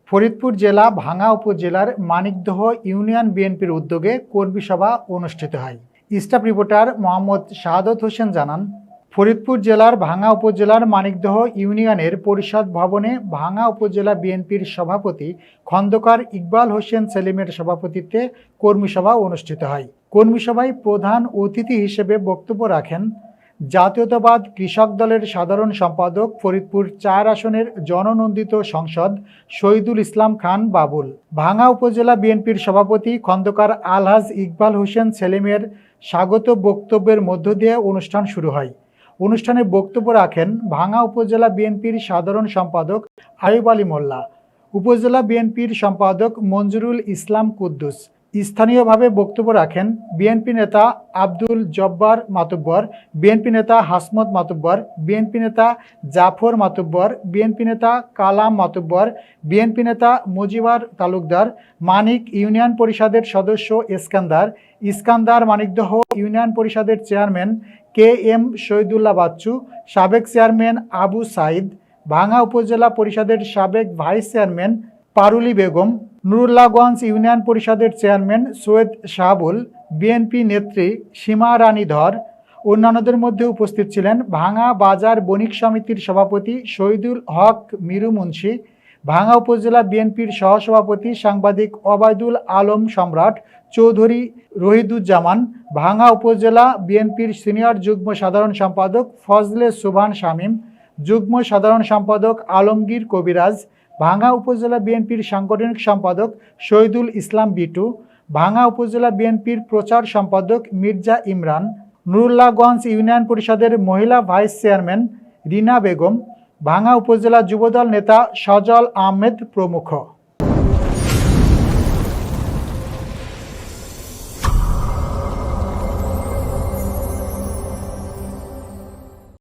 ফরিদপুর জেলা ভাঙ্গা উপজেলার মানিকদহ ইউনিয়ন বিএনপির উদ্যোগে কর্মী সভা অনুষ্ঠিত হয়। স্টাফ রিপোর্টার মোহাম্মদ শাহাদত হোসেন জানান, ফরিদপুর জেলার ভাঙ্গা উপজেলার মানিকদহ ইউনিয়নের পরিষদ ভবনে ভাঙ্গা উপজেলা বিএনপির সভাপতি খন্দকার ইকবাল হোসেন সেলিমের সভাপতিত্বে কর্মী সভা অনুষ্ঠিত হয়। কর্মী সভায় প্রধান অতিথি হিসেবে বক্তব্য রাখেন জাতীয়তাবাদ কৃষক দলের সাধারণ সম্পাদক, ফরিদপুর ৪ আসনের জননন্দিত সংসদ শহীদুল ইসলাম খান বাবুল। ভাঙ্গা উপজেলা বিএনপির সভাপতি খন্দকার আলহাজ ইকবাল হোসেন সেলিমের স্বাগত বক্তব্যের মধ্য দিয়ে অনুষ্ঠান শুরু হয়। অনুষ্ঠানে বক্তব্য রাখেন ভাঙ্গা উপজেলা বিএনপির সাধারণ সম্পাদক আইয়ুব আলী মোল্লা, উপজেলা বিএনপির সম্পাদক মঞ্জুরুল ইসলাম কুদ্দুস। স্থানীয়ভাবে বক্তব্য রাখেন বিএনপি নেতা আব্দুল জব্বার মাতুব্বর, বিএনপি নেতা হাসমত মাতুব্বর, বিএনপি নেতা জাফর মাতুব্বর, বিএনপি নেতা কালাম মাতুব্বর, বিএনপি নেতা মুজিবার তালুকদার, মানিক ইউনিয়ন পরিষদের সদস্য ইস্কান্দার, মানিকদহ ইউনিয়ন পরিষদের chairman K M Shahidullah Bachchu, সাবেক চেয়ারম্যান আবু সাইদ, ভাঙ্গা উপজেলা পরিষদের সাবেক vice chairman Paruli Begum, Nurullahganj union পরিষদের চেয়ারম্যান সৈয়দ শাহাবুল, বিএনপি নেত্রী সীমা রানী ধর। অন্যান্যদের মধ্যে উপস্থিত ছিলেন ভাঙ্গা বাজার বণিক সমিতির সভাপতি শহীদুল হক মিরু মুন্সি, ভাঙ্গা উপজেলা বিএনপির সহসভাপতি সাংবাদিক ওবায়দুল আলম সম্রাট, চৌধুরী রহিদুজ্জামান, ভাঙ্গা উপজেলা বিএনপির সিনিয়র যুগ্ম সাধারণ সম্পাদক ফজলে সুবহান শামীম, যুগ্ম সাধারণ সম্পাদক আলমগীর কবিরাজ, ভাঙ্গা উপজেলা বিএনপির সাংগঠনিক সম্পাদক শহীদুল ইসলাম বিটু, ভাঙ্গা উপজেলা বিএনপির প্রচার সম্পাদক মির্জা ইমরান, নুরুল্লাহগঞ্জ ইউনিয়ন পরিষদের মহিলা ভাইস চেয়ারম্যান রিনা বেগম, ভাঙ্গা উপজেলা যুবদল নেতা সজল আহমেদ প্রমুখ।